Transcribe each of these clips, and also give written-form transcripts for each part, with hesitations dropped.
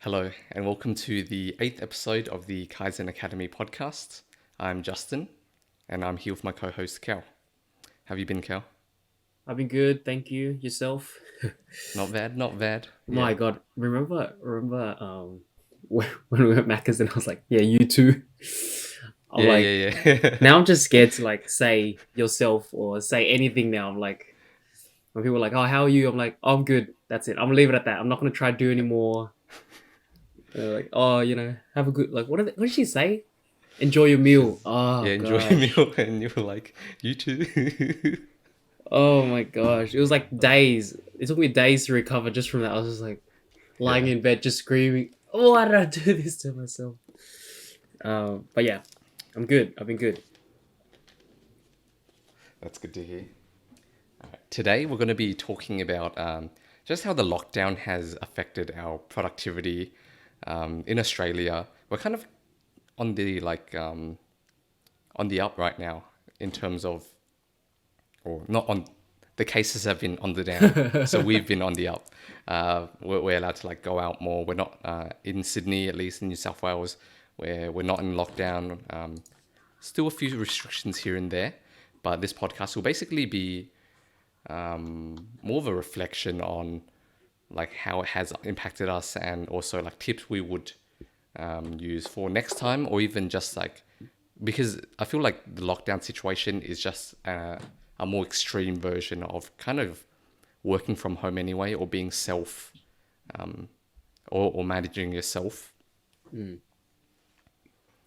Hello, and welcome to the eighth episode of the Kaizen Academy podcast. I'm Justin, and I'm here with my co-host Cal. Have you been, Cal? I've been good, thank you. Yourself? Not bad, not bad. Yeah, My God, remember when we were at Macca's and I was like, yeah, you too. I'm yeah, like, yeah, yeah. now I'm just scared to like say yourself or say anything now. I'm like, when people are like, oh, how are you? I'm like, oh, I'm good. That's it. I'm gonna leave it at that. I'm not gonna try to do any more. They're like, oh, have a good like what did she say? Enjoy your meal. She's Oh enjoy a gosh. meal, and you were like, you too. Oh my gosh. It was like days. It took me days to recover just from that. I was just like lying Yeah, in bed just screaming, oh, why did I do this to myself? But yeah, I'm good. I've been good. that's good to hear. Today we're going to be talking about just how the lockdown has affected our productivity in Australia. We're kind of on the on the up right now in terms of, or not on, the cases have been on the down, so we've been on the up. We're allowed to like go out more. We're not in Sydney, at least in New South Wales, where we're not in lockdown. Still a few restrictions here and there, but this podcast will basically be more of a reflection on like how it has impacted us, and also like tips we would use for next time, or even just like, because I feel like the lockdown situation is just a more extreme version of kind of working from home anyway, or being self or managing yourself. Mm.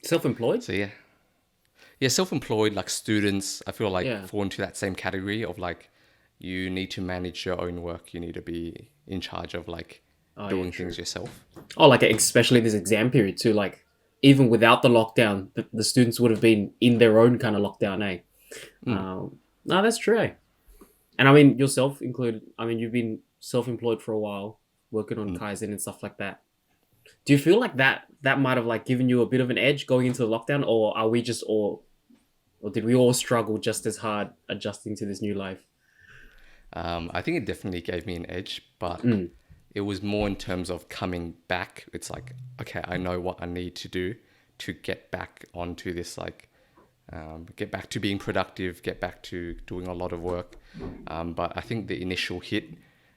Self-employed? So yeah, self-employed, like students, I feel like Yeah. fall into that same category of like, you need to manage your own work. You need to be in charge of like Oh yeah, doing things true. yourself. Oh, like especially this exam period too. Like even without the lockdown, the students would have been in their own kind of lockdown, eh? Mm. No, that's true. Eh? And I mean yourself included. I mean you've been self-employed for a while, working on Mm. Kaizen and stuff like that. Do you feel like that might have like given you a bit of an edge going into the lockdown, or are we just all, or did we all struggle just as hard adjusting to this new life? I think it definitely gave me an edge, but Mm. it was more in terms of coming back. It's like, okay, I know what I need to do to get back onto this, like, get back to being productive, get back to doing a lot of work. But I think the initial hit,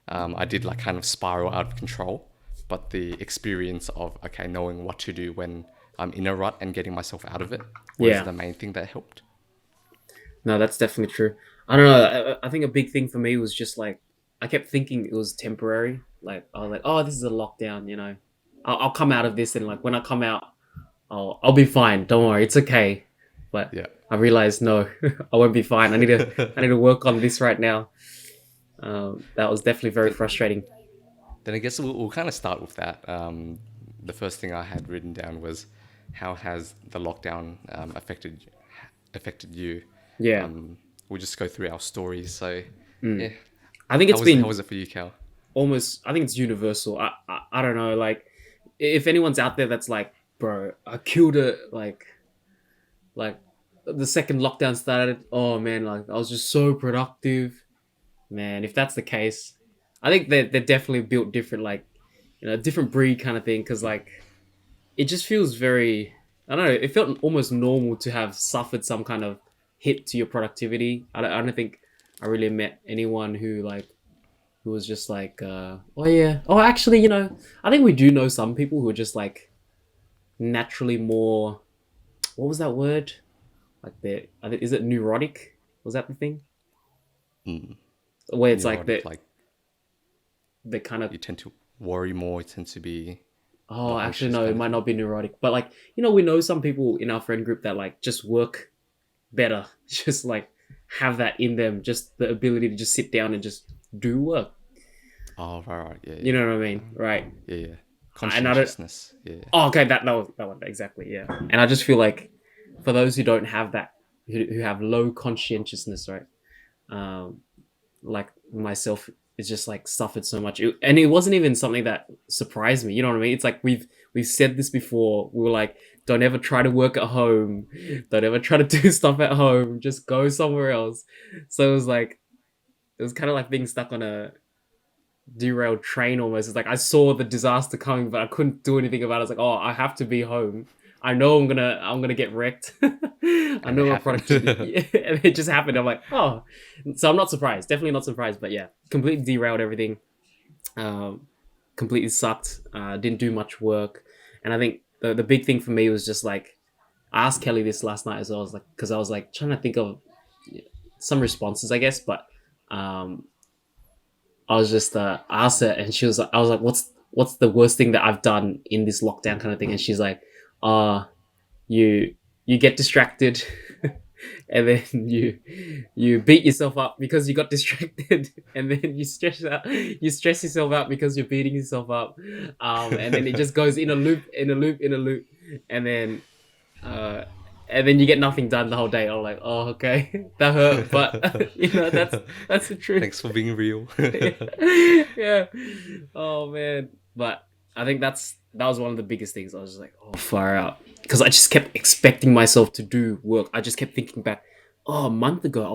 I did like kind of spiral out of control. But the experience of, okay, knowing what to do when I'm in a rut and getting myself out of it was Yeah. the main thing that helped. No, that's definitely true. I don't know. I think a big thing for me was just like I kept thinking it was temporary. Like I was like, oh, this is a lockdown. I'll come out of this, and like when I come out, I'll be fine. Don't worry, it's okay. But Yeah. I realized no, I won't be fine. I need to work on this right now. That was definitely very Then, frustrating. then I guess we'll kind of start with that. The first thing I had written down was, how has the lockdown affected you? Yeah. Um, we'll just go through our stories. So, Mm. yeah, I think it's how been was it for you, Cal? almost. I think it's universal. I don't know. Like if anyone's out there that's like, bro, I killed it. Like the second lockdown started. Oh man, like I was just so productive. Man, if that's the case, I think they're definitely built different. Like different breed kind of thing. Because like it just feels very. I don't know. It felt almost normal to have suffered some kind of hit to your productivity. I don't think I really met anyone who was just like, oh yeah, oh actually, I think we do know some people who are just like naturally more. What was that word? Like they, I think, is it neurotic? Was that the thing? Mm, Where it's like neurotic, like they kind of. you tend to worry more. You tend to be Oh, more actually, anxious, no, it kind of might thing. not be neurotic, but like we know some people in our friend group that like just work better, just like have that in them, just the ability to just sit down and just do work. Oh, right, yeah, You yeah, know what I mean, right? yeah, yeah. And I don't. Conscientiousness, yeah. Oh, okay, that one exactly, yeah. And I just feel like for those who don't have that, who have low conscientiousness, right? Um, like myself, it's just like suffered so much, and it wasn't even something that surprised me. You know what I mean? It's like we've said this before. We were like, don't ever try to work at home, don't ever try to do stuff at home. Just go somewhere else. So it was kind of like being stuck on derailed train almost. It's like I saw the disaster coming, but I couldn't do anything about it. It's like, oh, I have to be home. I know I'm gonna get wrecked. I And it know my happened. productivity, yeah, and it just happened. I'm like, oh, so I'm not surprised. Definitely not surprised. But yeah, completely derailed everything. Um, Completely sucked. Didn't do much work, and I think the big thing for me was just like I asked Kelly this last night as well. I was like, because I was like trying to think of some responses, I guess, but um, I was just I asked her, and she was like, I was like, what's the worst thing that I've done in this lockdown kind of thing? And she's like, uh, you you get distracted, and then you beat yourself up because you got distracted, and then you stress yourself out because you're beating yourself up, and then it just goes in a loop, in a loop, in a loop, and then uh, and then you get nothing done the whole day. I'm like, oh, okay, that hurt, but that's the truth. Thanks for being real. Yeah. Oh man. But I think that was one of the biggest things. I was just like, oh, far out, because I just kept expecting myself to do work. I just kept thinking back. Oh, a month ago, I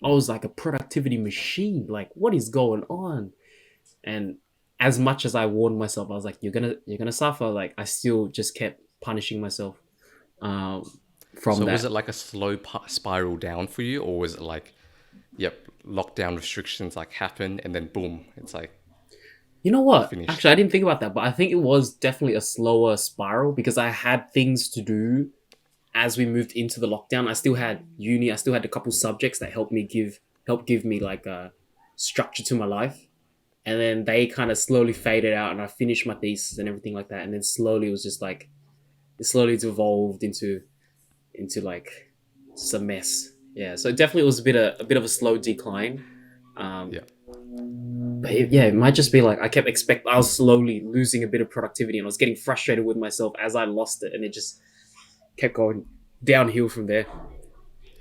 was like a productivity machine. Like, what is going on? And as much as I warned myself, I was like, you're gonna suffer. Like, I still just kept punishing myself um, from So was that. it like a slow spiral down for you, or was it like, yep, lockdown restrictions like happen and then boom, it's like You know what? finished? Actually, I didn't think about that, but I think it was definitely a slower spiral because I had things to do as we moved into the lockdown. I still had uni. I still had a couple subjects that helped give me like a structure to my life, and then they kind of slowly faded out, and I finished my thesis and everything like that. And then slowly it was just like it slowly evolved into like just a mess. Yeah, so it definitely was a bit of a slow decline. Um, Yeah. but yeah, it might just be like I was slowly losing a bit of productivity, and I was getting frustrated with myself as I lost it, and it just kept going downhill from there.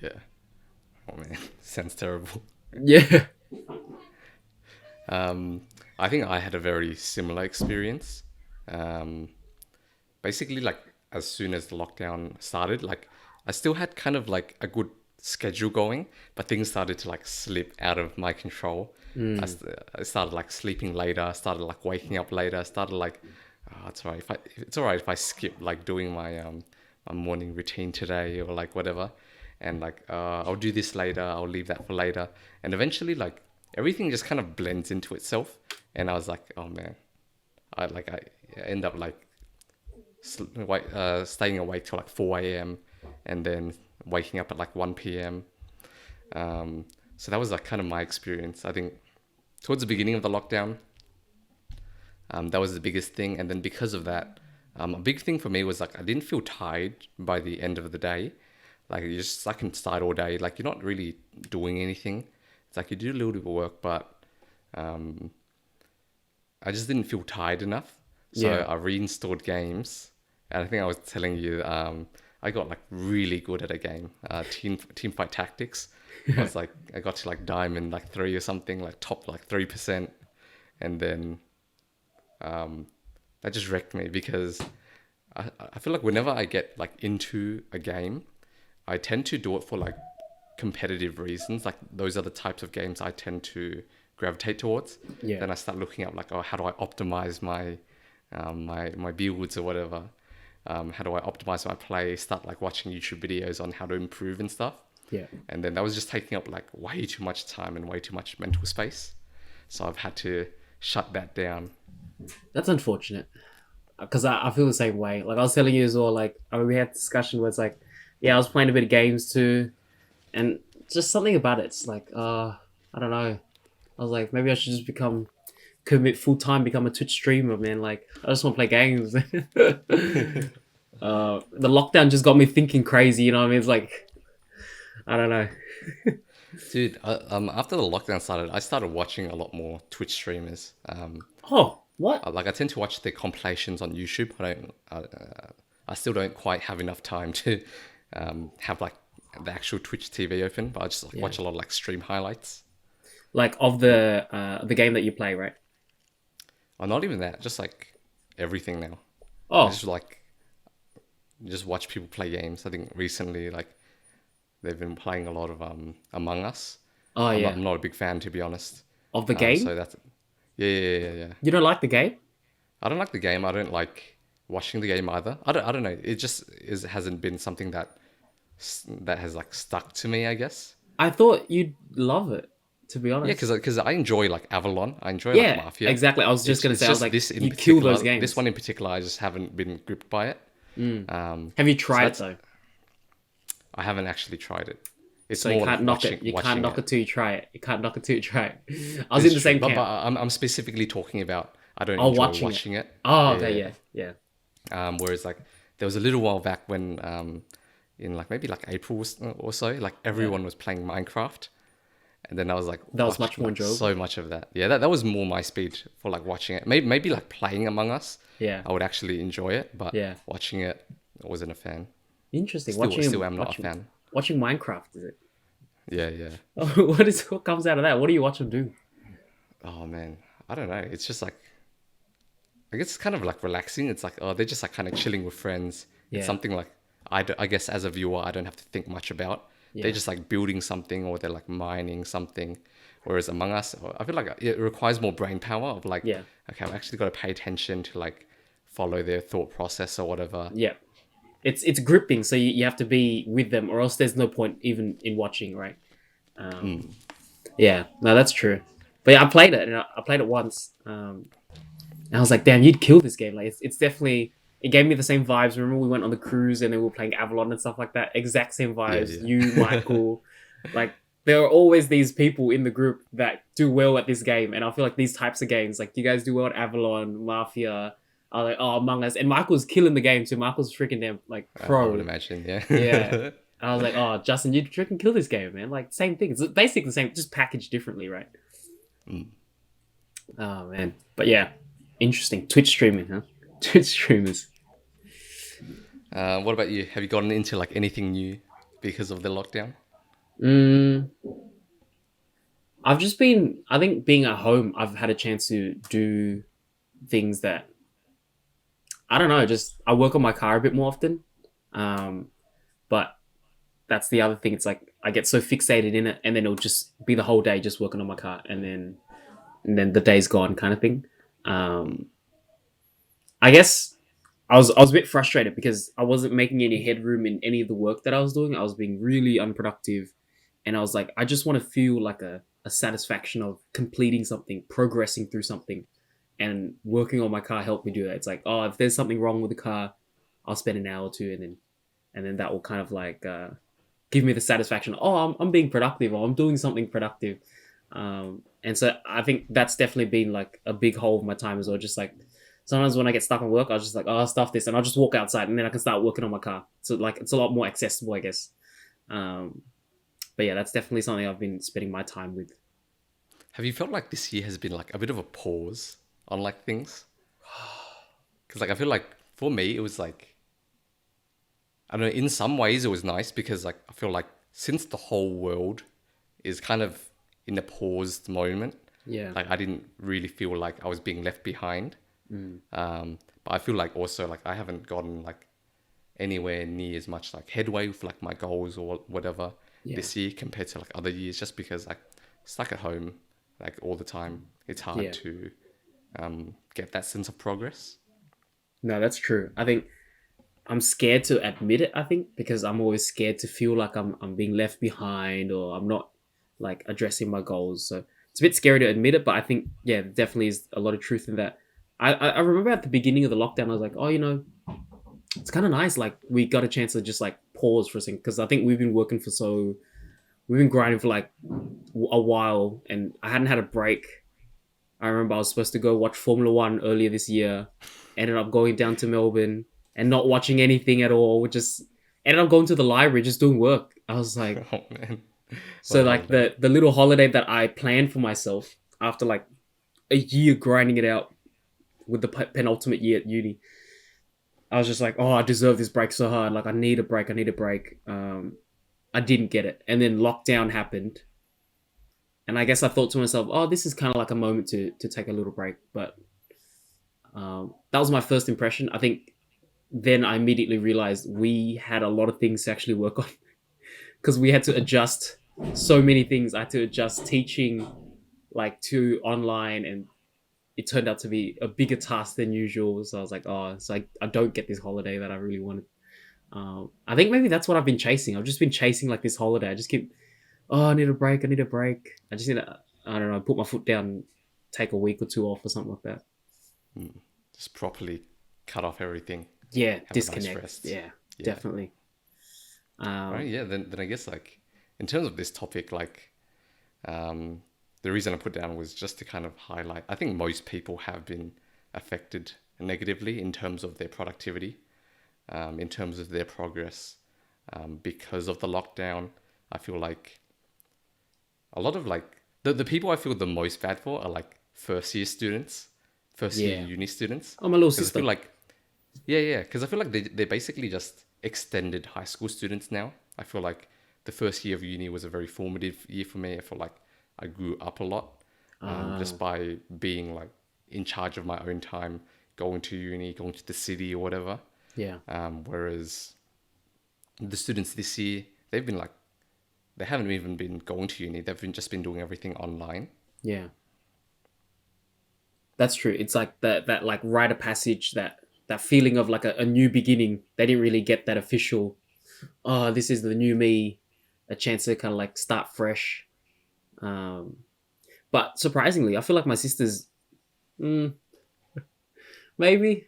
Yeah. Oh man, sounds terrible. Yeah. Um, I think I had a very similar experience. Um, Basically, like as soon as the lockdown started, like I still had kind of like a good schedule going, but things started to like slip out of my control. Mm, I started like sleeping later. I started like waking up later. I started like, oh, it's alright if it's alright if I skip like doing my morning routine today or like whatever, and like I'll do this later. I'll leave that for later, and eventually like everything just kind of blends into itself. And I was like, oh man, I end up like staying awake till like 4 a.m. and then waking up at like 1 p.m. So that was like kind of my experience. I think towards the beginning of the lockdown, that was the biggest thing. And then because of that, a big thing for me was like I didn't feel tired by the end of the day. Like you just stuck inside all day. Like you're not really doing anything. It's like you do a little bit of work, but um, I just didn't feel tired enough. So yeah. I reinstalled games, and I think I was telling you, I got like really good at a game, team fight tactics. I got to like diamond like 3 or something, like top like 3%, and then um, that just wrecked me because I feel like whenever I get like into a game, I tend to do it for like competitive reasons. Like those are the types of games I tend to gravitate towards. Yeah. Then I start looking up like, oh, how do I optimize my builds or whatever? How do I optimize my play? Start like watching YouTube videos on how to improve and stuff. Yeah. And then that was just taking up like way too much time and way too much mental space. So I've had to shut that down. That's unfortunate because I feel the same way. Like I was telling you as well. Like I mean, we had a discussion where it's like, yeah, I was playing a bit of games too, and just something about it. It's like, I don't know. I was like, maybe I should just commit full time, become a Twitch streamer, man. Like I just want to play games. The lockdown just got me thinking crazy. You know what I mean? It's like I don't know. Dude, after the lockdown started, I started watching a lot more Twitch streamers. Oh, what? Like I tend to watch their compilations on YouTube. I still don't quite have enough time to have like the actual Twitch TV open, but I just like, Yeah. watch a lot of like stream highlights. Like of the game that you play, right? Or not even that, just like everything now. I Oh, just like just watch people play games. I think recently like they've been playing a lot of Among Us. oh yeah. I'm not a big fan to be honest. Of the game? So that's Yeah. You don't like the game? I don't like the game. I don't like watching the game either. I don't know. It just hasn't been something that has like stuck to me, I guess. I thought you'd love it, to be Yeah, honest. because I enjoy like Avalon. I enjoy like Yeah, Mafia. exactly. I was just gonna It's say, I was just like, this in you kill those particular. This games. one in particular, I just haven't been gripped by it. Have you So tried it that's though? I haven't actually tried it. It's So you more like can't knock it. You can't watching knock it. it till you try it. You can't knock it till you try it. I was in It's the true, same camp. but I'm specifically talking about I don't Oh, enjoy watching it. watching it. Oh, Yeah, okay, yeah. yeah. Whereas like there was a little while back when in like maybe like April or so, like everyone was playing Minecraft, and then I was like That was much watching more like enjoyable. so much of that. Yeah, that was more my speed for like watching it. Maybe like playing Among Us, Yeah, I would actually enjoy it, but yeah. watching it, I wasn't a fan. Interesting. Still am not a fan. Watching Minecraft, is it? Yeah. What comes out of that? What do you watch them do? Oh man, I don't know. It's just like I guess it's kind of like relaxing. It's like, oh, they're just like kind of chilling with friends. It's Yeah. something like I guess as a viewer, I don't have to think much about. Yeah. They're just like building something or they're like mining something. Whereas Among Us, I feel like it requires more brain power of like, Yeah. okay, I've actually got to pay attention to like follow their thought process or whatever. Yeah. It's gripping, so you have to be with them, or else there's no point even in watching, right? Yeah, no, that's true. But yeah, I played it, and I played it once. And I was like, damn, you'd kill this game. Like, it's definitely, it gave me the same vibes. Remember, we went on the cruise and then we were playing Avalon and stuff like that. Exact same vibes. Yeah. You, Michael, like, there are always these people in the group that do well at this game, and I feel like these types of games, like you guys do well at Avalon, Mafia, are like, oh, Among Us, and Michael's killing the game too. Michael's freaking damn like I pro. would imagine, yeah. Yeah. I was like, oh, Justin, you freaking kill this game, man. Like, same thing. It's basically the same, just packaged differently, right? Oh, man. But yeah, interesting. Twitch streaming, huh? Twitch streamers. What about you? Have you gotten into like anything new because of the lockdown? Mm, I've just been, I think being at home, I've had a chance to do things that, I don't know, just I work on my car a bit more often. Um, but that's the other thing. It's like I get so fixated in it, and then it'll just be the whole day just working on my car, and then the day's gone, kind of thing. Um, I guess I was a bit frustrated because I wasn't making any headroom in any of the work that I was doing. I was being really unproductive, and I was like, I just want to feel like a satisfaction of completing something, progressing through something, and working on my car helped me do that. It's like, oh, if there's something wrong with the car, I'll spend an hour or two, and then that will kind of like give me the satisfaction. Oh, I'm being productive, or I'm doing something productive. And so I think that's definitely been like a big hole of my time as well. Just like sometimes when I get stuck on work, I was just like, oh, I'll stuff this, and I'll just walk outside, and then I can start working on my car. So like it's a lot more accessible, I guess. Um, but yeah, that's definitely something I've been spending my time with. Have you felt like this year has been like a bit of a pause on like things? Because like I feel like for me it was like I don't know. In some ways it was nice because like I feel like since the whole world is kind of in a paused moment, Yeah. like I didn't really feel like I was being left behind. But I feel like also like I haven't gotten like anywhere near as much like headway with like my goals or whatever Yeah. this year compared to like other years, just because like stuck at home like all the time, it's hard Yeah. to get that sense of progress. No, that's true. I think I'm scared to admit it, I think, because I'm always scared to feel like I'm being left behind or I'm not like addressing my goals. So it's a bit scary to admit it, but I think yeah, there definitely is a lot of truth in that. I remember at the beginning of the lockdown, I was like, oh, it's kind of nice. Like we got a chance to just like pause for a second because I think we've been grinding for like a while, and I hadn't had a break. I remember I was supposed to go watch Formula One earlier this year, ended up going down to Melbourne and not watching anything at all. Just ended up going to the library, just doing work. I was like, Oh man. so What a like holiday. the little holiday that I planned for myself after like a year grinding it out with the penultimate year at uni. I was just like, oh, I deserve this break so hard. Like I need a break. I need a break. I didn't get it, and then lockdown happened, and I guess I thought to myself, oh, this is kind of like a moment to take a little break. But that was my first impression. I think then I immediately realized we had a lot of things to actually work on because we had to adjust so many things. I had to adjust teaching like to online and it turned out to be a bigger task than usual. So I was like, oh, it's like I don't get this holiday that I really wanted. I think maybe that's what I've been chasing. I've just been chasing like this holiday. I just keep, oh, I need a break. I need a break. I just need to, I don't know, put my foot down, take a week or two off or something like that. Just properly cut off everything. Yeah, Have a nice disconnect. rest. Yeah, Yeah. definitely. Right. Yeah. Then I guess like in terms of this topic, like the reason I put down was just to kind of highlight. I think most people have been affected negatively in terms of their productivity, in terms of their progress, because of the lockdown. I feel like a lot of like the people I feel the most bad for are like first year students, first year Yeah. uni students. Oh, my little Because I sister. feel like, yeah, because I feel like they're basically just extended high school students now. I feel like the first year of uni was a very formative year for me. I feel like I grew up a lot just by being like in charge of my own time, going to uni, going to the city or whatever. Yeah. Whereas the students this year, they've been like, they haven't even been going to uni. They've been just been doing everything online. Yeah. That's true. It's like that like rite of passage, that feeling of like a new beginning. They didn't really get that official, oh, this is the new me, a chance to kind of like start fresh. Um, but surprisingly, I feel like my sister's mm, maybe,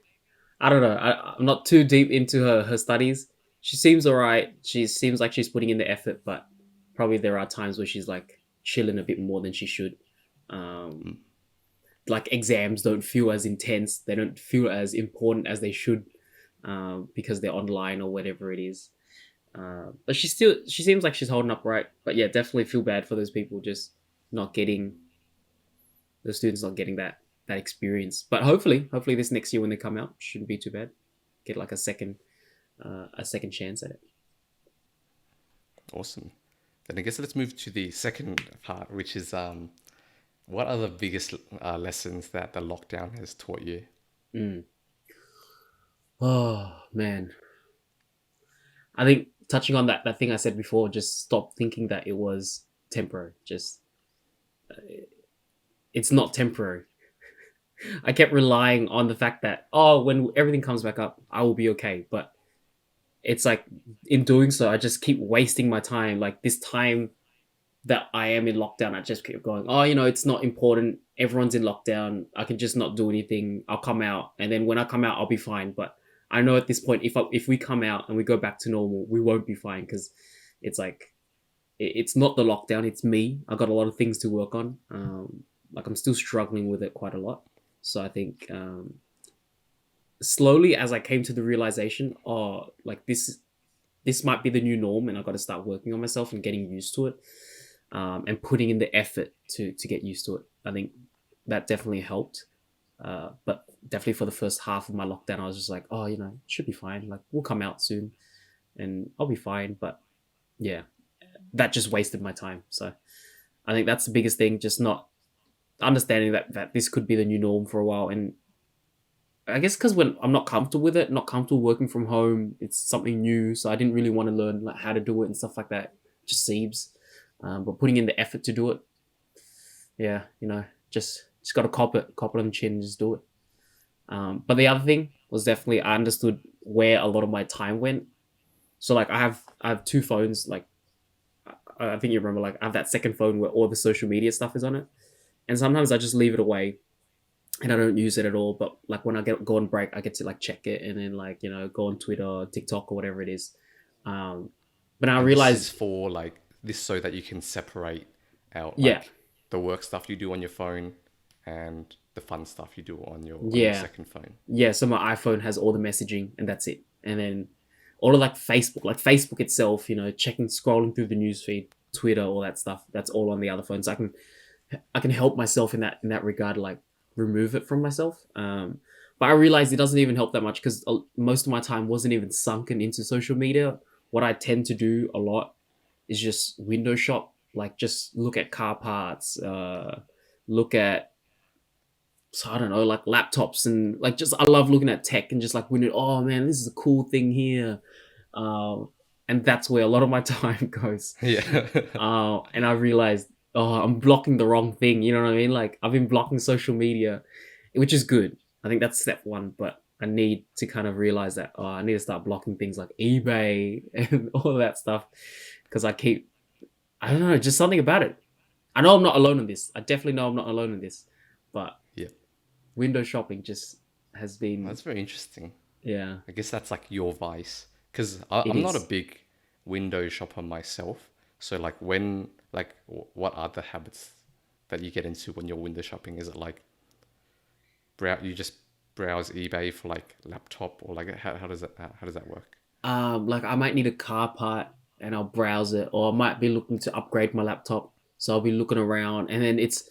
I don't know. I'm not too deep into her studies. She seems alright. She seems like she's putting in the effort, but probably there are times where she's like chilling a bit more than she should. Um, like exams don't feel as intense. They don't feel as important as they should, because they're online or whatever it is. But she seems like she's holding up right. But yeah, definitely feel bad for those people just not getting the students not getting that experience. But hopefully this next year when they come out shouldn't be too bad. Get like a second chance at it. Awesome. Then I guess let's move to the second part, which is what are the biggest lessons that the lockdown has taught you? Mm. Oh man, I think touching on that thing I said before, just stop thinking that it was temporary. Just it's not temporary. I kept relying on the fact that, oh, when everything comes back up, I will be okay. But it's like in doing so, I just keep wasting my time. Like this time that I am in lockdown, I just keep going, oh, it's not important. Everyone's in lockdown. I can just not do anything. I'll come out, and then when I come out, I'll be fine. But I know at this point, if we come out and we go back to normal, we won't be fine because it's like it's not the lockdown. It's me. I got a lot of things to work on. Like I'm still struggling with it quite a lot. So I think slowly, as I came to the realization, oh, like this might be the new norm, and I got to start working on myself and getting used to it, and putting in the effort to get used to it. I think that definitely helped. But definitely for the first half of my lockdown, I was just like, oh, it should be fine. Like we'll come out soon, and I'll be fine. But yeah, that just wasted my time. So I think that's the biggest thing, just not understanding that this could be the new norm for a while. And I guess because when I'm not comfortable with it, not comfortable working from home, it's something new. So I didn't really want to learn like how to do it and stuff like that. Just seems, but putting in the effort to do it, yeah, just got to cop it on the chin, and just do it. But the other thing was definitely I understood where a lot of my time went. So like I have two phones. Like I think you remember, like I have that second phone where all the social media stuff is on it, and sometimes I just leave it away and I don't use it at all. But like when I go on break, I get to like check it and then like go on Twitter or TikTok or whatever it is. But I And realized, this is for like this so that you can separate out yeah, like the work stuff you do on your phone and the fun stuff you do on your yeah, second phone. yeah. So my iPhone has all the messaging and that's it. And then all of like Facebook itself, checking, scrolling through the newsfeed, Twitter, all that stuff. That's all on the other phones. I can help myself in that regard, like remove it from myself. But I realized it doesn't even help that much because most of my time wasn't even sunken into social media. What I tend to do a lot is just window shop, like just look at car parts, look at, so I don't know, like laptops and like just I love looking at tech and just like window. Oh man, this is a cool thing here, and that's where a lot of my time goes. Yeah. And I realized, oh, I'm blocking the wrong thing. You know what I mean? Like I've been blocking social media, which is good. I think that's step one, but I need to kind of realize that I need to start blocking things like eBay and all of that stuff because I don't know, just something about it. I know I'm not alone in this. I definitely know I'm not alone in this, but Yeah, window shopping just has been, that's very interesting. yeah, I guess that's like your vice, because it I'm not a is. big window shopper myself. So like what are the habits that you get into when you're window shopping? Is it like you just browse eBay for like laptop, or like how does that work? Like I might need a car part and I'll browse it, or I might be looking to upgrade my laptop, so I'll be looking around, and then it's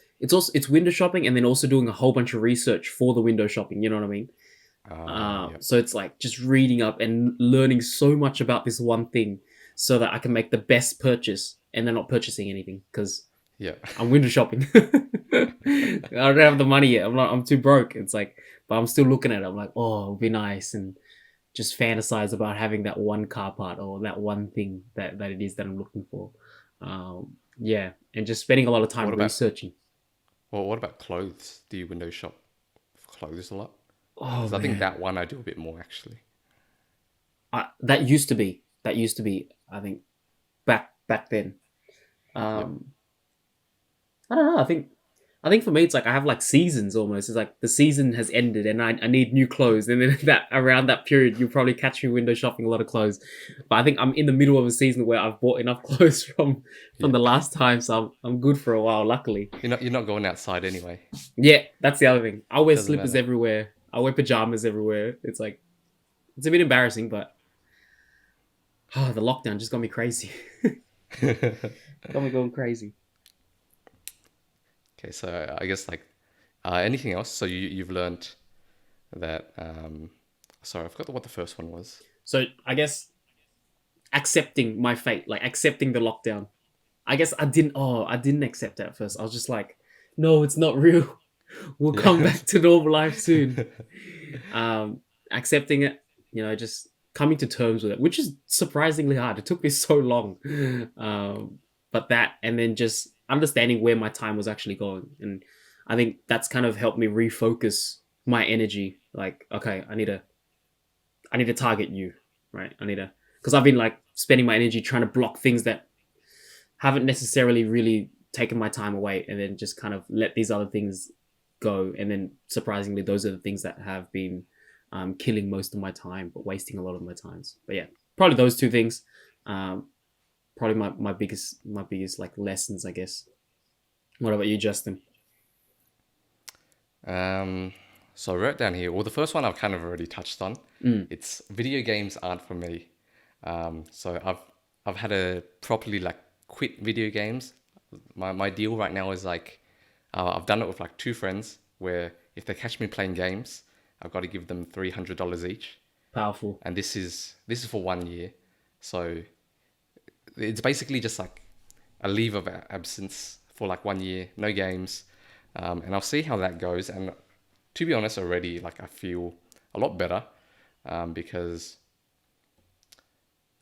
window shopping, and then also doing a whole bunch of research for the window shopping. You know what I mean? Yeah, So it's like just reading up and learning so much about this one thing, so that I can make the best purchase, and then not purchasing anything because yeah. I'm window shopping. I don't have the money yet. I'm too broke. It's like, but I'm still looking at it. I'm like, oh, it'd be nice, and just fantasize about having that one car part or that one thing that it is that I'm looking for. Yeah, and just spending a lot of time What about researching. what about clothes? Do you window shop for clothes a lot? Oh Because I think man, that one I do a bit more actually. that used to be. I think back then. Yeah. Um, I don't know. I think for me, it's like I have like seasons almost. It's like the season has ended and I need new clothes. And then that around that period, you'll probably catch me window shopping a lot of clothes. But I think I'm in the middle of a season where I've bought enough clothes from Yeah. the last time, so I'm good for a while, luckily. You're not going outside anyway. Yeah, that's the other thing. I wear Doesn't slippers matter. everywhere. I wear pajamas everywhere. It's like it's a bit embarrassing, but the lockdown just got me crazy. Got me going crazy. Okay, so I guess like anything else? So you've learned that. Sorry, I forgot what the first one was. So I guess accepting my fate, like accepting the lockdown. I guess I didn't accept it at first. I was just like, no, it's not real. We'll come Yeah. back to normal life soon. Um, Accepting it, just coming to terms with it, which is surprisingly hard. It took me so long. But that, and then just understanding where my time was actually going. And I think that's kind of helped me refocus my energy. Like, okay, I need to target you, right? Because I've been like spending my energy trying to block things that haven't necessarily really taken my time away, and then just kind of let these other things go. And then surprisingly, those are the things that have been killing most of my time, but wasting a lot of my times. But yeah, probably those two things. Um, Probably my biggest like lessons, I guess. What about you, Justin? Um, so I wrote down here. Well, the first one I've kind of already touched on. Mm, It's video games aren't for me. So I've had to properly like quit video games. My deal right now is like I've done it with like two friends where if they catch me playing games, I've got to give them $300 each, powerful. and this is for 1 year. So it's basically just like a leave of absence for like 1 year, no games, and I'll see how that goes. And to be honest, already like I feel a lot better because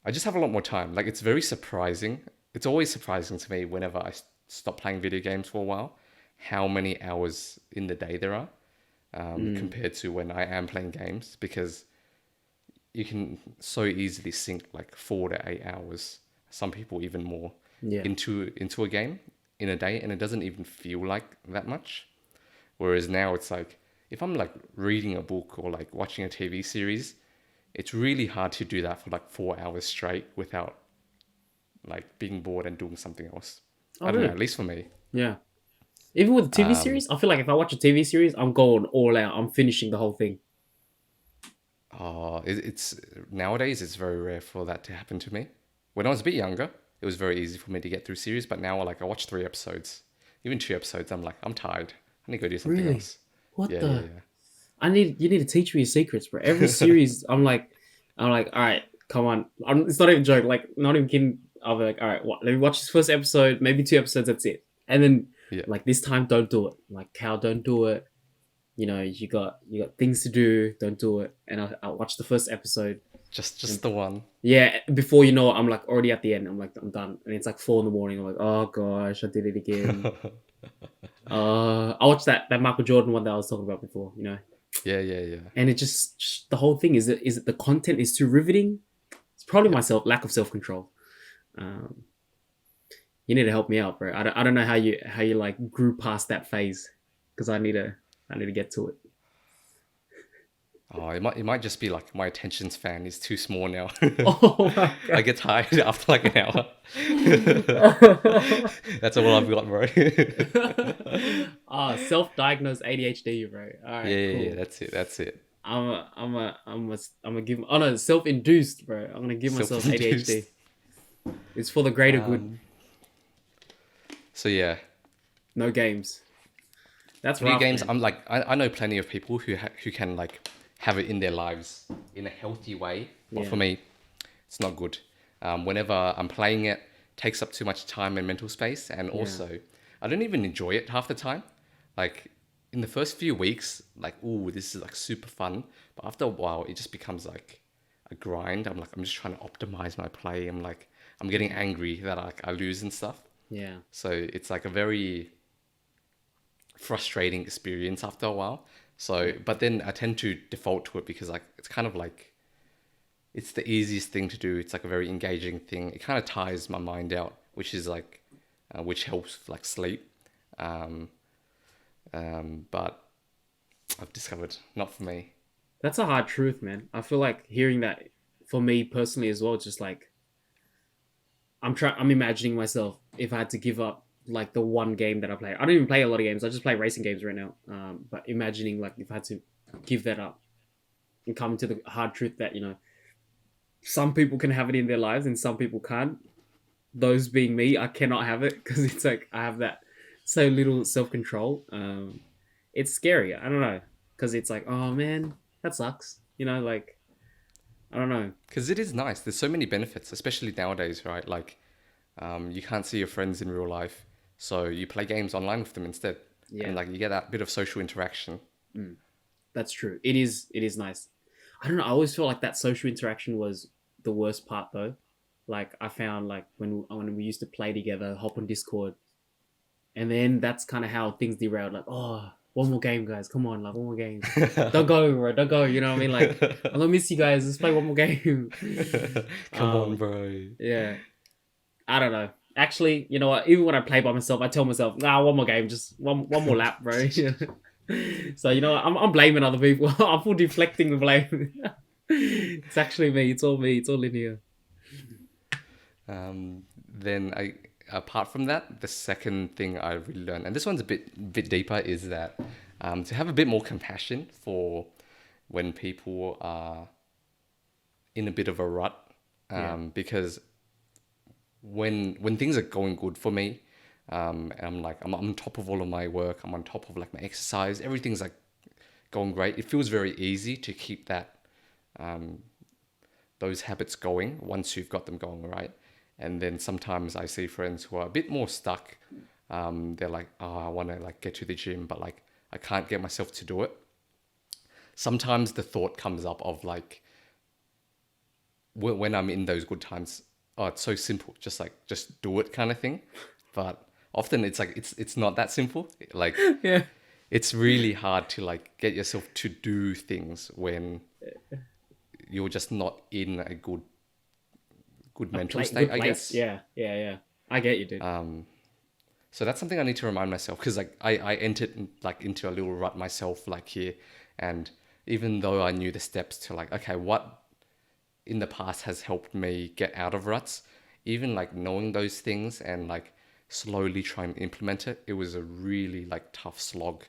I just have a lot more time. Like it's very surprising. It's always surprising to me whenever I stop playing video games for a while, how many hours in the day there are Mm, compared to when I am playing games, because you can so easily sink like 4 to 8 hours, some people even more, yeah. into a game in a day, and it doesn't even feel like that much. Whereas now it's like if I'm like reading a book or like watching a TV series, it's really hard to do that for like 4 hours straight without like being bored and doing something else. Oh, I don't know, really? at least for me. Yeah. Even with the TV Um, series, I feel like if I watch a TV series, I'm going all out. I'm finishing the whole thing. it's nowadays it's very rare for that to happen to me. When I was a bit younger, it was very easy for me to get through series, but now like I watch 3 episodes, even 2 episodes, I'm like I'm tired. I need to go do something Really? else. What Yeah, yeah, the? yeah. You need to teach me your secrets, bro. Every series, I'm like, all right, come on. It's not even a joke. Like, not even kidding. I'll be like, all right, let me watch this first episode, maybe two episodes. That's it. And then, Yeah, like this time, don't do it. Like, Cal, don't do it. You got things to do. Don't do it. And I'll watch the first episode. just And the one. yeah, before you know it, I'm like already at the end. I'm like, I'm done. And it's like 4 in the morning. I'm like, oh gosh, I did it again. I watched that Michael Jordan one that I was talking about before. Yeah, yeah, yeah. And it just the whole thing is it the content is too riveting. It's probably Yeah. myself lack of self control. Um, you need to help me out, bro. I don't know how you like grew past that phase because I need to get to it. Oh, it might just be like my attention span is too small now. Oh my I god. get tired after like an hour. That's all I've got, bro. Self-diagnosed ADHD, bro. All Yeah, right, yeah, yeah. cool. That's it. That's it. I'm gonna give. Oh no, self-induced, bro. I'm gonna give myself Self-induced. ADHD. It's for the greater good. Um. So yeah, No games. That's video rough, games. man. I know plenty of people who can like have it in their lives in a healthy way, but Yeah, for me, it's not good. Whenever I'm playing it, takes up too much time and mental space, and yeah, also I don't even enjoy it half the time. Like in the first few weeks, like ooh, this is like super fun, but after a while, it just becomes like a grind. I'm just trying to optimize my play. I'm getting angry that I lose and stuff. yeah. So it's like a very frustrating experience after a while. So, Yeah. but then I tend to default to it because like it's kind of like it's the easiest thing to do. It's like a very engaging thing. It kind of tires my mind out, which is like which helps like sleep. Um, but I've discovered not for me. That's a hard truth, man. I feel like hearing that for me personally as well. Just like I'm imagining myself if I had to give up like the one game that I play. I don't even play a lot of games. I just play racing games right now. But imagining like if I had to give that up and come to the hard truth that some people can have it in their lives and some people can't. Those being me, I cannot have it because it's like I have that so little self control. It's scary. I don't know because it's like, oh man, that sucks. Like I don't know. Because it is nice. There's so many benefits, especially nowadays, right? Like you can't see your friends in real life, so you play games online with them instead, and Yeah, like you get that bit of social interaction. mm, that's true. It is. It is nice. I don't know. I always feel like that social interaction was the worst part though. Like I found like when we used to play together, hop on Discord, and then that's kind of how things derailed. Like, oh, one more game, guys. Come on, like one more game. Don't go, bro. Don't go. You know what I mean? Like, I don't miss you guys. Let's play one more game. Come on, um, bro. yeah. I don't know. Actually, you know what? Even when I play by myself, I tell myself, "Nah, one more game, just one more lap, bro." So what? I'm blaming other people. I'm full deflecting the blame. It's actually me. It's all me. It's all in here. Then apart from that, the second thing I really learned, and this one's a bit deeper, is that to have a bit more compassion for when people are in a bit of a rut, Yeah. because when things are going good for me, and I'm on top of all of my work, I'm on top of like my exercise, everything's like going great. It feels very easy to keep those habits going once you've got them going right. And then sometimes I see friends who are a bit more stuck. They're like, oh, I want to like get to the gym, but like I can't get myself to do it. Sometimes the thought comes up of like when I'm in those good times, oh, it's so simple, just do it kind of thing. But often it's like it's not that simple. Like Yeah. it's really hard to like get yourself to do things when you're just not in a good mental state, Good I place. guess. Yeah. Yeah. Yeah. I get you, dude. So that's something I need to remind myself because like I entered like into a little rut myself like here, and even though I knew the steps to like okay, what in the past has helped me get out of ruts, even like knowing those things and like slowly trying to implement it, it was a really like tough slog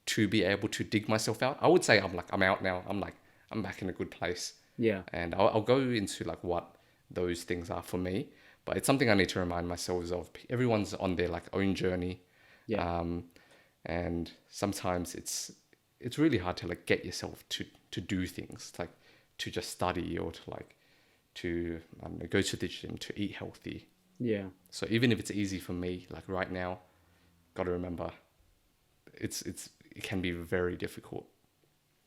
to be able to dig myself out. I would say I'm out now. I'm back in a good place, Yeah. and I'll go into like what those things are for me. But it's something I need to remind myself of. Everyone's on their like own journey, Yeah. um, and sometimes it's really hard to like get yourself to do things like to just study or to like to I don't know, go to the gym to eat healthy. Yeah. So even if it's easy for me, like right now, got to remember it can be very difficult.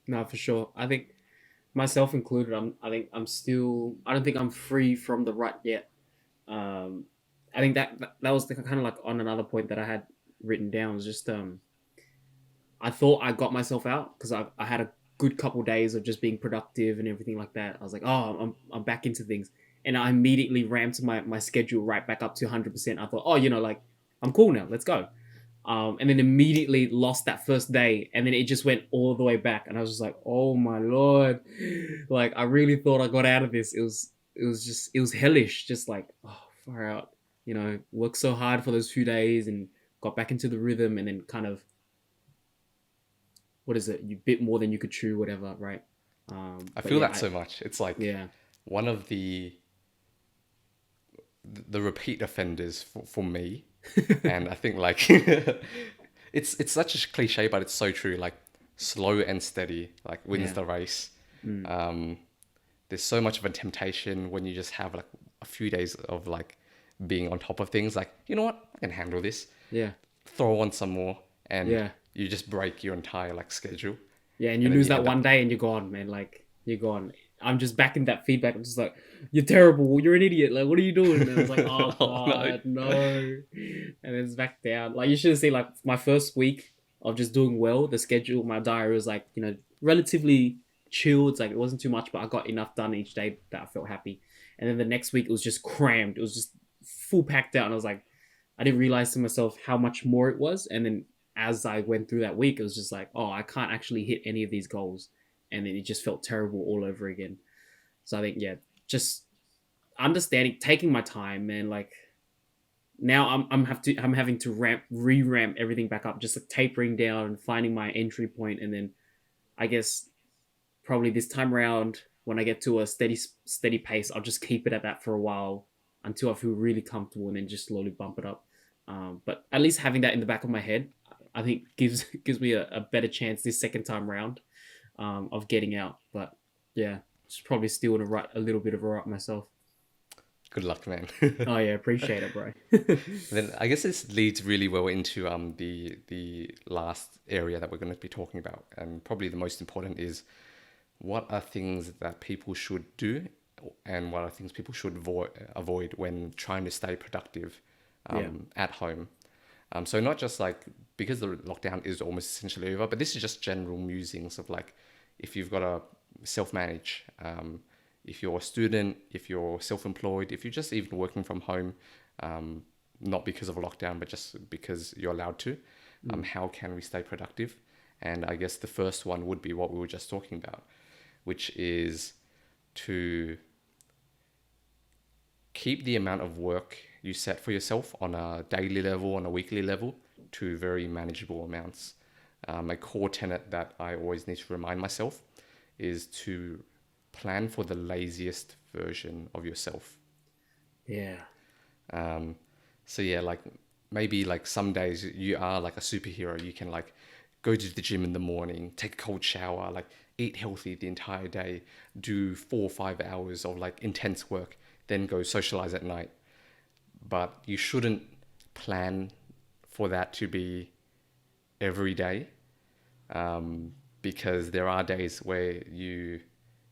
No, for sure. I think myself included. I think I'm still. I don't think I'm free from the rut yet. Um, I think that was kind of like on another point that I had written down. It was just I thought I got myself out because I had a good couple days of just being productive and everything like that. I was like, oh, I'm back into things, and I immediately ramped my schedule right back up to 100%. I thought, oh, like I'm cool now. Let's go. And then immediately lost that first day, and then it just went all the way back, and I was just like, oh my lord, like I really thought I got out of this. It was hellish, just like, oh, far out. Worked so hard for those few days and got back into the rhythm, and then kind of, what is it? You bit more than you could chew, whatever, right? I But feel yeah, that so much. It's like yeah, one of the repeat offenders for me, and I think like it's such a cliche, but it's so true. Like slow and steady like wins yeah, the race. mm, Um, there's so much of a temptation when you just have like a few days of like being on top of things. Like, you know what, I can handle this. yeah, Throw on some more, and yeah, you just break your entire like schedule, yeah. And you and then lose you that end one up. day, and you're gone, man. Like you're gone. I'm just back in that feedback. I'm just like, you're terrible. You're an idiot. Like, what are you doing? And I was like, oh Oh no. god, no. And it's back down. Like you should have seen like my first week of just doing well. The schedule, my diary was like, relatively chilled. It's like it wasn't too much, but I got enough done each day that I felt happy. And then the next week it was just crammed. It was just full packed out. And I was like, I didn't realize to myself how much more it was. And then as I went through that week, it was just like, oh, I can't actually hit any of these goals. And then it just felt terrible all over again. So I think, yeah, just understanding, taking my time, man. Like now I'm having to re-ramp everything back up, just like tapering down and finding my entry point, and then I guess probably this time around when I get to a steady pace, I'll just keep it at that for a while until I feel really comfortable, and then just slowly bump it up. But at least having that in the back of my head, I think gives me a better chance this second time round, of getting out. But yeah, just probably still in a little bit of a rut myself. Good luck, man. Oh yeah, appreciate it, bro. Then I guess this leads really well into the last area that we're going to be talking about, and probably the most important is what are things that people should do, and what are things people should avoid when trying to stay productive Yeah, at home. So not just like because the lockdown is almost essentially over, but this is just general musings of like if you've got to self-manage, if you're a student, if you're self-employed, if you're just even working from home, um, not because of a lockdown, but just because you're allowed to, mm, how can we stay productive? And I guess the first one would be what we were just talking about, which is to keep the amount of work you set for yourself on a daily level, on a weekly level, to very manageable amounts. A core tenet that I always need to remind myself is to plan for the laziest version of yourself. yeah, Um, so yeah, like maybe like some days you are like a superhero. You can like go to the gym in the morning, take a cold shower, like eat healthy the entire day, do 4 or 5 hours of like intense work, then go socialize at night. But you shouldn't plan for that to be every day, because there are days where you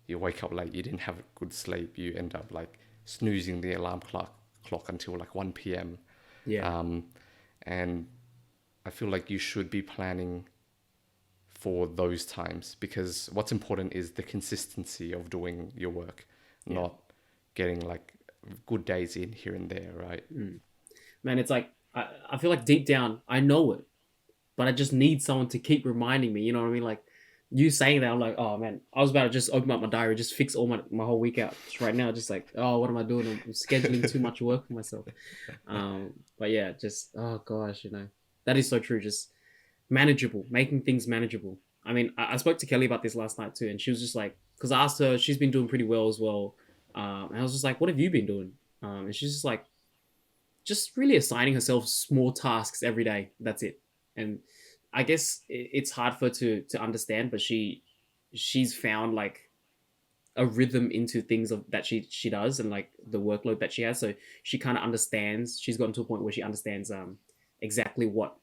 wake up late, you didn't have a good sleep, you end up like snoozing the alarm clock until like 1 p.m. yeah, Um, and I feel like you should be planning for those times, because what's important is the consistency of doing your work, yeah. not getting like good days in here and there, right? Mm. Man, it's like I feel like deep down I know it, but I just need someone to keep reminding me. You know what I mean? Like you saying that, I'm like, oh man, I was about to just open up my diary, just fix all my whole week out just right now. Just like, oh, what am I doing? I'm scheduling too much work for myself. But yeah, just oh gosh, that is so true. Just manageable, making things manageable. I mean, I spoke to Kelly about this last night too, and she was just like, because I asked her, she's been doing pretty well as well. And I was just like, what have you been doing? And she's just like, just really assigning herself small tasks every day. That's it. And I guess it's hard for her to understand, but she's found like a rhythm into things that she does, and like the workload that she has. So she kind of understands. She's gotten to a point where she understands exactly what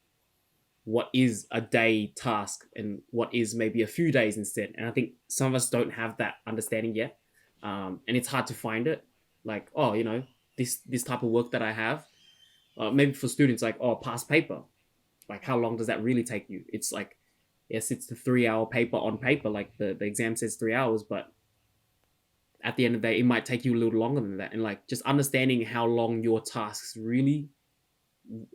is a day task and what is maybe a few days instead. And I think some of us don't have that understanding yet, and it's hard to find it. Like, oh, this type of work that I have, maybe for students, like, oh, past paper. like how long does that really take you? It's like, yes, it's the 3 hour paper on paper, like the exam says 3 hours, but at the end of the day, it might take you a little longer than that. And like just understanding how long your tasks really,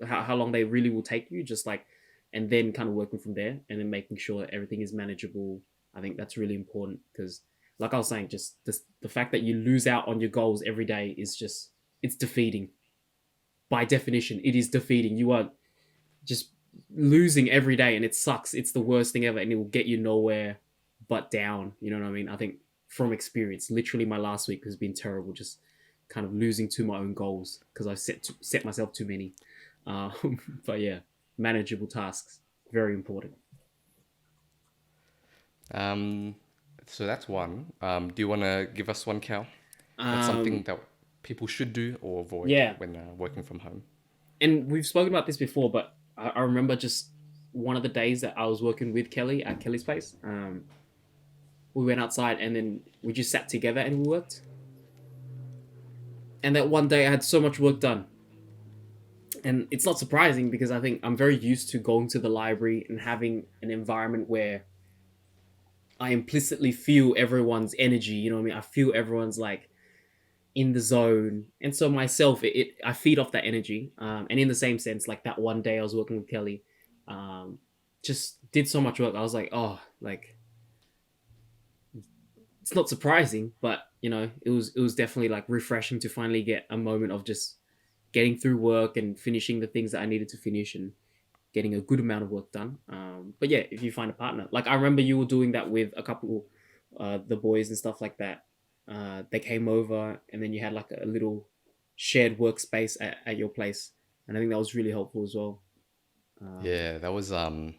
how long they really will take you, just like, and then kind of working from there and then making sure that everything is manageable. I think that's really important because, like I was saying, just the fact that you lose out on your goals every day is just, it's defeating. By definition, it is defeating. You are just losing every day and it sucks. It's the worst thing ever and it will get you nowhere but down. You know what I mean? I think from experience, literally my last week has been terrible. Just kind of losing to my own goals because I've set myself too many. But yeah, manageable tasks, very important. Um, so that's one. Do you want to give us one, Cal? What's something Um, that people should do or avoid yeah, when working from home? and we've spoken about this before, but I remember just one of the days that I was working with Kelly at Kelly's place. We went outside and then we just sat together and we worked. And that one day I had so much work done. And it's not surprising because I think I'm very used to going to the library and having an environment where I implicitly feel everyone's energy. You know what I mean? I feel everyone's like in the zone. And so myself, I feed off that energy. And in the same sense, like that one day I was working with Kelly, um, just did so much work. I was like, oh, like it's not surprising, but it was definitely like refreshing to finally get a moment of just getting through work and finishing the things that I needed to finish and getting a good amount of work done. But yeah, if you find a partner, like I remember you were doing that with a couple, the boys and stuff like that. They came over and then you had like a little shared workspace at your place, and I think that was really helpful as well. Um, Yeah, that was oh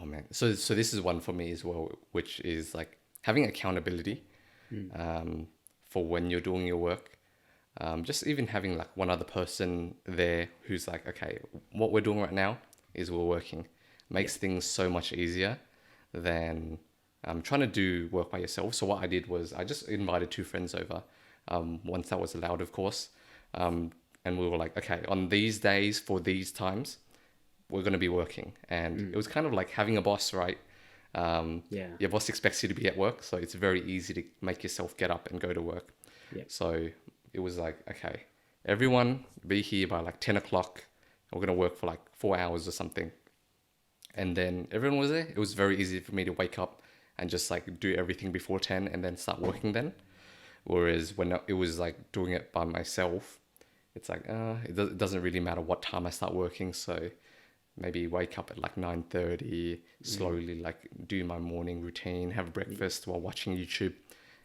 man. So this is one for me as well, which is like having accountability mm, for when you're doing your work. Just even having like one other person there who's like, okay, what we're doing right now is we're working, yeah, makes things so much easier than trying to do work by yourself. So what I did was I just invited two friends over, once that was allowed, of course. And we were like, okay, on these days for these times, we're going to be working. And mm, it was kind of like having a boss, right? yeah, Your boss expects you to be at work, so it's very easy to make yourself get up and go to work. yeah, So it was like, okay, everyone be here by like 10 o'clock. We're going to work for like 4 hours or something. And then everyone was there. It was very easy for me to wake up and just like do everything before 10 and then start working then. Whereas when it was like doing it by myself, it's like, it doesn't really matter what time I start working. So maybe wake up at like 9:30, mm, slowly like do my morning routine, have breakfast while watching YouTube.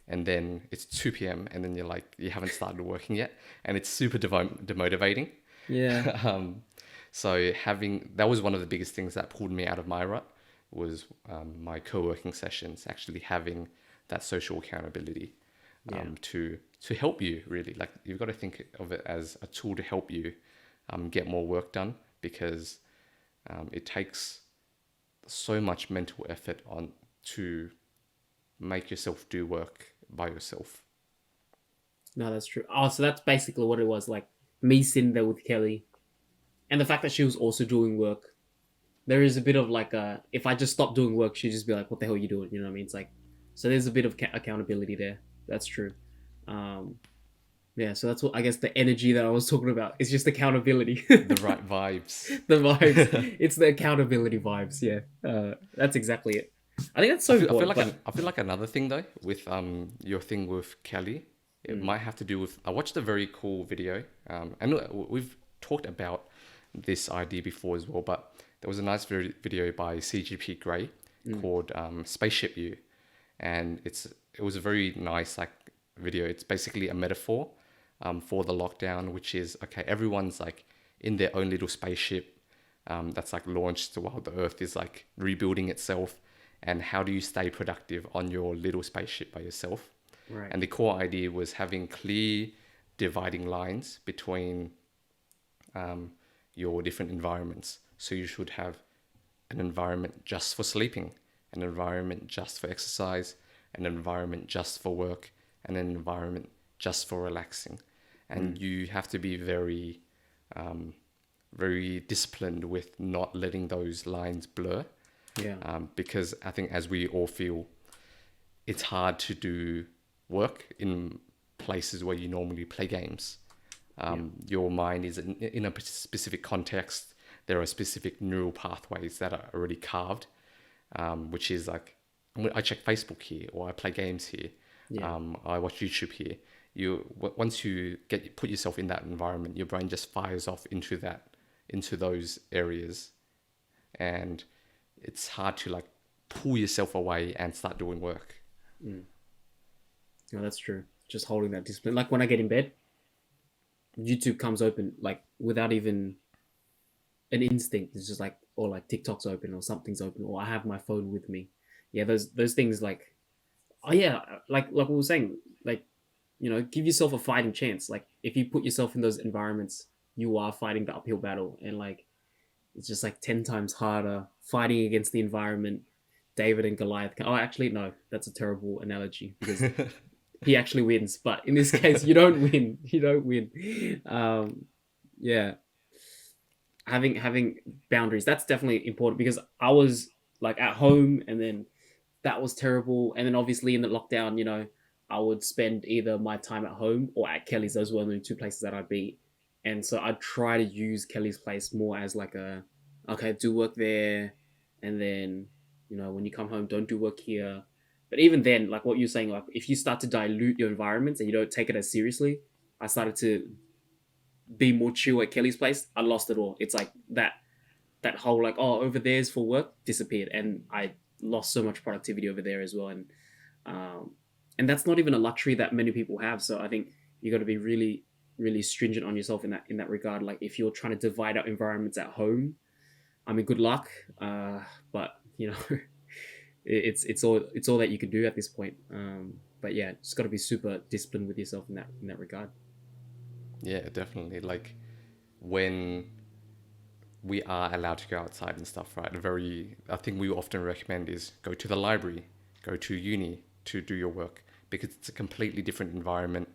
And then it's 2 p.m. and then you're like, you haven't started working yet. And it's super demotivating. yeah, um, so having, that was one of the biggest things that pulled me out of my rut was my co-working sessions, actually having that social accountability yeah. to help you really. Like you've got to think of it as a tool to help you get more work done because it takes so much mental effort on to make yourself do work by yourself. No, that's true. Oh, so that's basically what it was like. Me sitting there with Kelly, and the fact that she was also doing work. There is a bit of like a, if I just stop doing work, she'd just be like, "What the hell are you doing?" You know what I mean? It's like, so there's a bit of accountability there. That's true. Um, yeah, so that's what I guess the energy that I was talking about is just accountability. The right vibes. The vibes. It's the accountability vibes. Yeah, that's exactly it. I think that's so important. But I feel like another thing though with your thing with Kelly, it mm, might have to do with I watched a very cool video, and we've talked about this idea before as well, but there was a nice video by CGP Grey mm, called Spaceship You, and it was a very nice like video. It's basically a metaphor for the lockdown, which is okay, everyone's like in their own little spaceship that's like launched while the Earth is like rebuilding itself. And how do you stay productive on your little spaceship by yourself? right. And the core idea was having clear dividing lines between your different environments. So you should have an environment just for sleeping, an environment just for exercise, an environment just for work, and an environment just for relaxing. And Mm, you have to be very very disciplined with not letting those lines blur. Yeah. Because I think, as we all feel, it's hard to do work in places where you normally play games. Your mind is in a specific context. There are specific neural pathways that are already carved, which is like, I check Facebook here, or I play games here. Yeah. I watch YouTube here. Once you put yourself in that environment, your brain just fires off into those areas, and it's hard to like pull yourself away and start doing work. No, that's true. Just holding that discipline. Like when I get in bed, YouTube comes open like without even an instinct. It's just like, or like TikTok's open or something's open, or I have my phone with me. Yeah, those things like, oh yeah, like we were saying, like, you know, give yourself a fighting chance. Like if you put yourself in those environments, you are fighting the uphill battle, and like it's just like 10 times harder fighting against the environment. David and Goliath. Oh, actually, no, that's a terrible analogy because he actually wins. But in this case, you don't win. You don't win. Yeah, having boundaries, that's definitely important because I was like at home, and then that was terrible. And then obviously in the lockdown, you know, I would spend either my time at home or at Kelly's. Those were the only two places that I'd be. And so I'd try to use Kelly's place more as like a, okay, do work there, and then, you know, when you come home, don't do work here. But even then, like what you're saying, like if you start to dilute your environments and you don't take it as seriously, I started to be more chill at Kelly's place. I lost it all. It's like that whole like, oh, over there's for work disappeared, and I lost so much productivity over there as well. Um, and that's not even a luxury that many people have. So I think you got to be really, really stringent on yourself in that regard. Like if you're trying to divide up environments at home, I mean, good luck. But you know, it's all that you can do at this point. But yeah, just got to be super disciplined with yourself in that regard. Yeah, definitely. Like when we are allowed to go outside and stuff, right? I think we often recommend is go to the library, go to uni to do your work, because it's a completely different environment.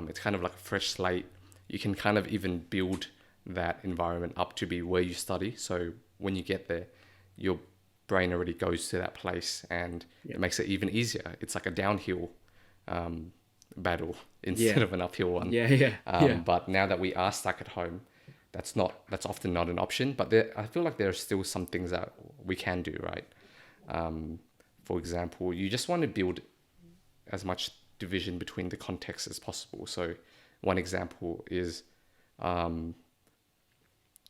It's kind of like a fresh slate. You can kind of even build that environment up to be where you study. So when you get there, your brain already goes to that place, and Yeah. it makes it even easier. It's like a downhill battle instead Yeah. of an uphill one. Yeah, yeah, yeah. But now that we are stuck at home, that's often not an option. But I feel like there are still some things that we can do, right? For example, you just want to build as much division between the contexts as possible. So one example is I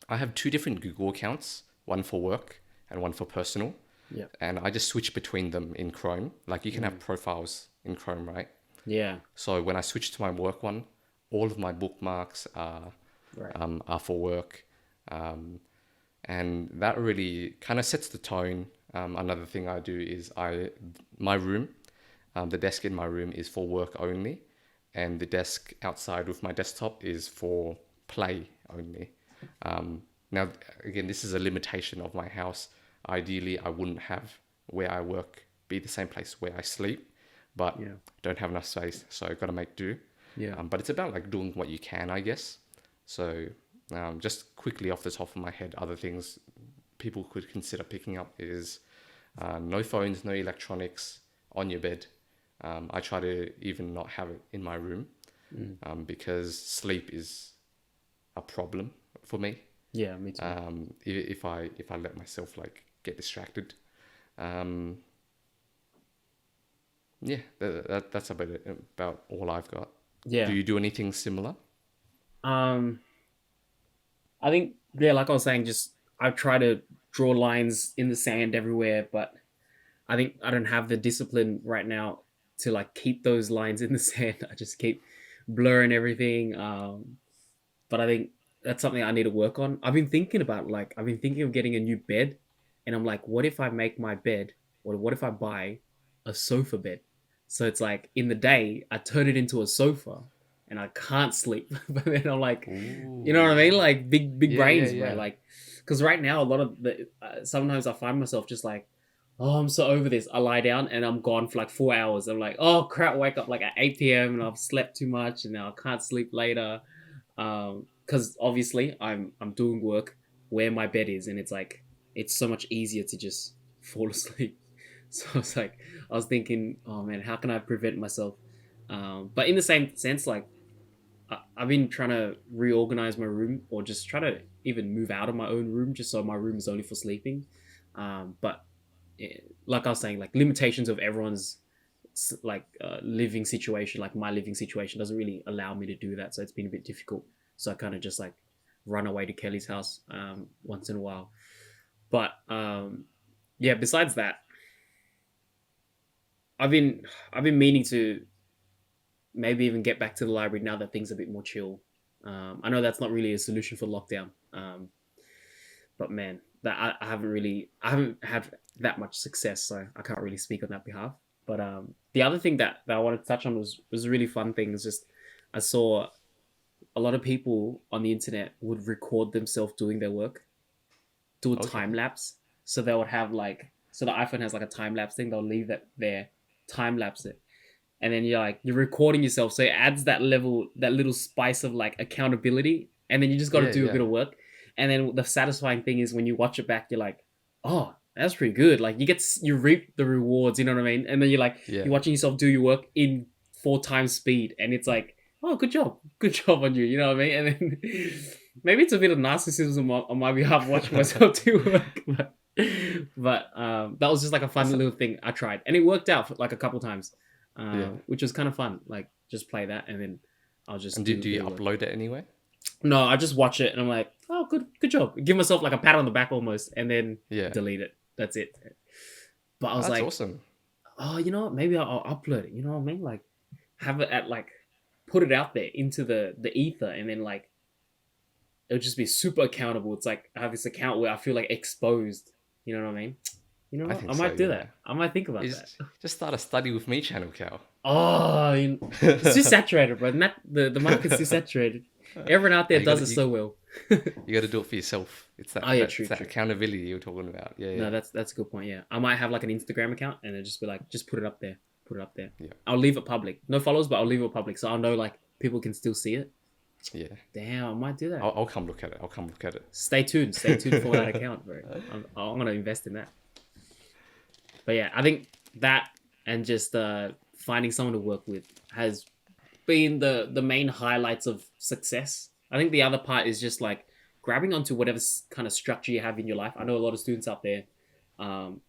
have two different Google accounts, one for work and one for personal. Yeah. And I just switch between them in Chrome. Like you can have profiles in Chrome, right? Yeah. So when I switch to my work one, all of my bookmarks Right. are for work. And that really kind of sets the tone. Another thing I do is my room, the desk in my room is for work only, and the desk outside with my desktop is for play only. Now, again, this is a limitation of my house. Ideally, I wouldn't have where I work be the same place where I sleep, but Yeah. don't have enough space, so I've got to make do. Yeah. But it's about like doing what you can, I guess. So just quickly off the top of my head, other things people could consider picking up is no phones, no electronics on your bed. I try to even not have it in my room because sleep is a problem for me. Yeah, me too. If I let myself like get distracted. Yeah, that's about all I've got. Yeah. Do you do anything similar? I think, yeah, like I was saying, just I try to draw lines in the sand everywhere, but I think I don't have the discipline right now to like keep those lines in the sand. I just keep blurring everything. But I think that's something I need to work on. I've been thinking of getting a new bed, and I'm like, what if I make my bed, or what if I buy a sofa bed? So it's like in the day I turn it into a sofa, and I can't sleep. But then I'm like, you know what I mean? Like big Yeah, yeah, brains, bro. yeah. Like, because right now a lot of the sometimes I find myself just like, oh, I'm so over this. I lie down and I'm gone for like 4 hours. I'm like, oh crap, wake up like at 8 p.m. and I've slept too much and now I can't sleep later. Because because obviously I'm doing work where my bed is, and it's like it's so much easier to just fall asleep. So it's like I was thinking, oh man, how can I prevent myself? But in the same sense, like I've been trying to reorganize my room, or just try to even move out of my own room, just so my room is only for sleeping. But like I was saying, like limitations of everyone's like living situation, like my living situation doesn't really allow me to do that, so it's been a bit difficult. So I kind of just like run away to Kelly's house once in a while. But yeah, besides that, I've been I've been meaning to maybe even get back to the library now that things are a bit more chill. I know that's not really a solution for lockdown, but man, that I haven't had that much success, so I can't really speak on that behalf. But the other thing that I wanted to touch on was a really fun thing. Is just I saw a lot of people on the internet would record themselves doing their work, do a Okay. time lapse. So they would have like, so the iPhone has like a time lapse thing. They'll leave that there, time lapse it, and then you're recording yourself, so it adds that level, that little spice of like accountability. And then you just got to Yeah, do a bit yeah, of work. And then the satisfying thing is when you watch it back, you're like, oh, that's pretty good. Like you reap the rewards, you know what I mean? And then yeah. you're watching yourself do your work in 4 times speed, and it's like, oh, good job on you, you know what I mean? And then maybe it's a bit of narcissism on my behalf watching myself do work. But that was just like a fun That's little thing I tried, and it worked out for like a couple times, yeah. which was kind of fun. Like just play that, and then I'll just And do a do bit you of work. upload it anywhere? No, I just watch it, and I'm like, oh, good job. Give myself like a pat on the back almost, and then Yeah. delete it. That's it. But I was That's like, awesome. oh, you know what? Maybe I'll upload it. You know what I mean? Like have it at like put it out there into the ether, and then like it'll just be super accountable. It's like I have this account where I feel like exposed. You know what I mean? You know I what? I think so, might do yeah. that. I might think You about that. just start a study with me channel, Cal. Oh, it's too saturated, bro. Not the market's too saturated. Everyone out there You does gotta it so well. you gotta do it for yourself. It's Oh that yeah, that's true, that true. accountability you're talking about. Yeah, No, yeah. that's a good point. Yeah, I might have like an Instagram account, and then just be like, just put it up there, put it up there. Yeah. I'll leave it public, no followers, but I'll leave it public, so I'll know like people can still see it. Yeah. Damn, I might do that. I'll come look at it. I'll come look at it. Stay tuned for that account, bro. I'm gonna invest in that. But yeah, I think that, and just finding someone to work with has been the main highlights of success. I think the other part is just like grabbing onto whatever kind of structure you have in your life. I know a lot of students out there, um,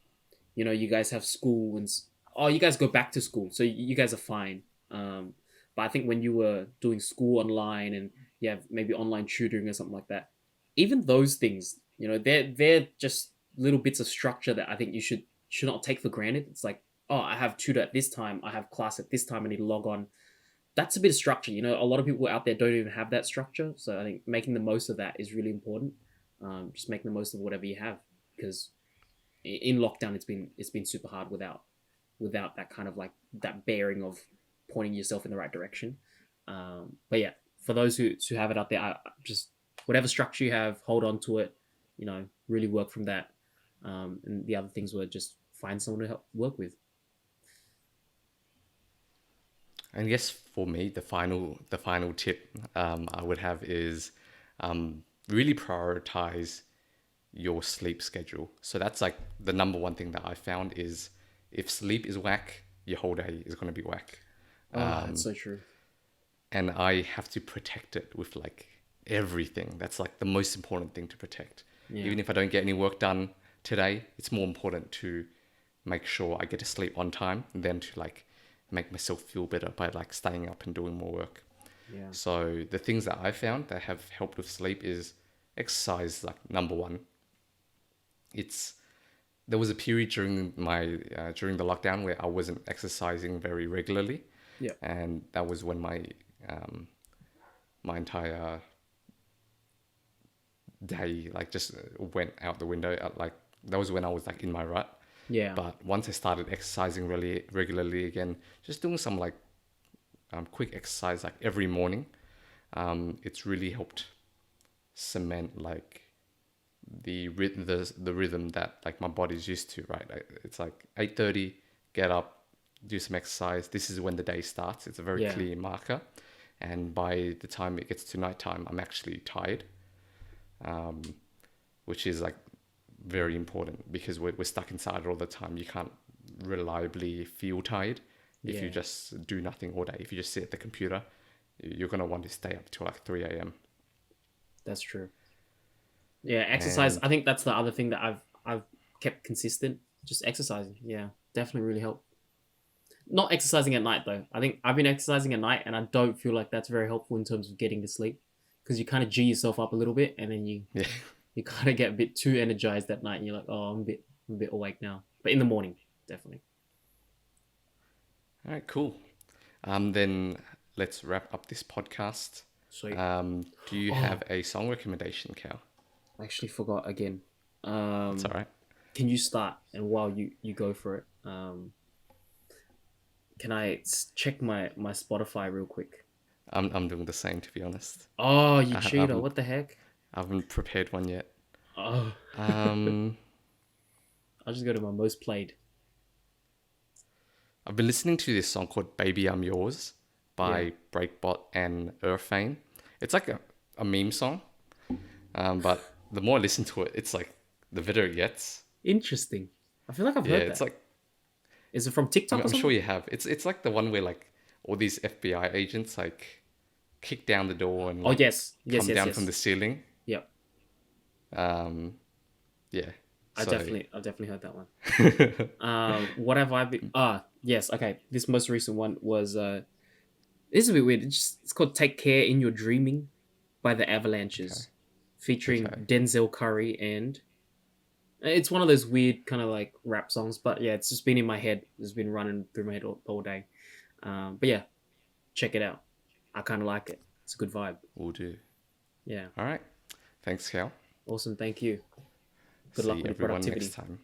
you guys have school oh, you guys go back to school, so you guys are fine. But I think when you were doing school online, and you have maybe online tutoring or something like that, even those things, they're just little bits of structure that I think you should not take for granted. It's like, oh, I have tutor at this time, I have class at this time, I need to log on. That's a bit of structure. A lot of people out there don't even have that structure. So I think making the most of that is really important. Just making the most of whatever you have, because in lockdown it's been super hard without that kind of like that bearing of pointing yourself in the right direction. But yeah, for those who have it out there, I just whatever structure you have, hold on to it. Really work from that. And the other things were just find someone to help work with. And yes, for me, the final tip I would have is really prioritize your sleep schedule. So that's like the number one thing that I found is if sleep is whack, your whole day is going to be whack. Oh, that's so true. And I have to protect it with like everything. That's like the most important thing to protect. Yeah. Even if I don't get any work done today, it's more important to make sure I get to sleep on time than to like make myself feel better by like staying up and doing more work. Yeah. So the things that I found that have helped with sleep is exercise, like number one. It's There was a period during the lockdown where I wasn't exercising very regularly, Yeah. and that was when my entire day like just went out the window. Like that was when I was like in my rut. Yeah. But once I started exercising really regularly again, just doing some like quick exercise like every morning, it's really helped cement like the rhythm that like my body's used to. Right, it's like 8:30, get up, do some exercise. This is when the day starts. It's a very Yeah. clear marker, and by the time it gets to nighttime, I'm actually tired, which is like very important because we're stuck inside all the time. You can't reliably feel tired if you Yeah, just do nothing all day. If you just sit at the computer, you're gonna want to stay up till like 3 a.m. that's true. Yeah, exercise. And I think that's the other thing that I've kept consistent. Just exercising. Yeah, definitely really help. Not exercising at night though. I think I've been exercising at night, and I don't feel like that's very helpful in terms of getting to sleep, because you kind of g yourself up a little bit, and then you yeah, you kind of get a bit too energized at night, and you're like, oh, I'm a bit awake now. But in the morning, definitely. all right, cool. Then let's wrap up this podcast. Sweet. Do you Oh, have a song recommendation, Cal? I actually forgot again. That's all right. Can you start, and while you go for it, can I check my Spotify real quick? I'm doing the same, to be honest. Oh, you I cheater! haven't What the heck? I haven't prepared one yet. Oh, Um, I'll just go to my most played. I've been listening to this song called "Baby I'm Yours" Yeah, by Breakbot and Earthane. It's like a meme song, but the more I listen to it, it's like the better it gets. interesting. I feel like I've Yeah, heard it's that. like Is it from TikTok or I'm sure something? you have. It's like the one where like all these FBI agents like kick down the door and Oh like yes, yes, come yes, down from yes. the ceiling. Yep. Um, yeah. I So definitely, I've definitely heard that one. What have I been? Ah, yes. Okay, this most recent one was this is a bit weird. It's called "Take Care in Your Dreaming" by the okay, Avalanches, featuring okay. Denzel Curry, and it's one of those weird kind of like rap songs. But yeah, it's just been in my head. It's been running through my head all day. But yeah, check it out. I kind of like it. It's a good vibe. We'll do. Yeah, All right. Thanks, Cal. awesome. Thank you. Good luck See with your everyone next productivity. time.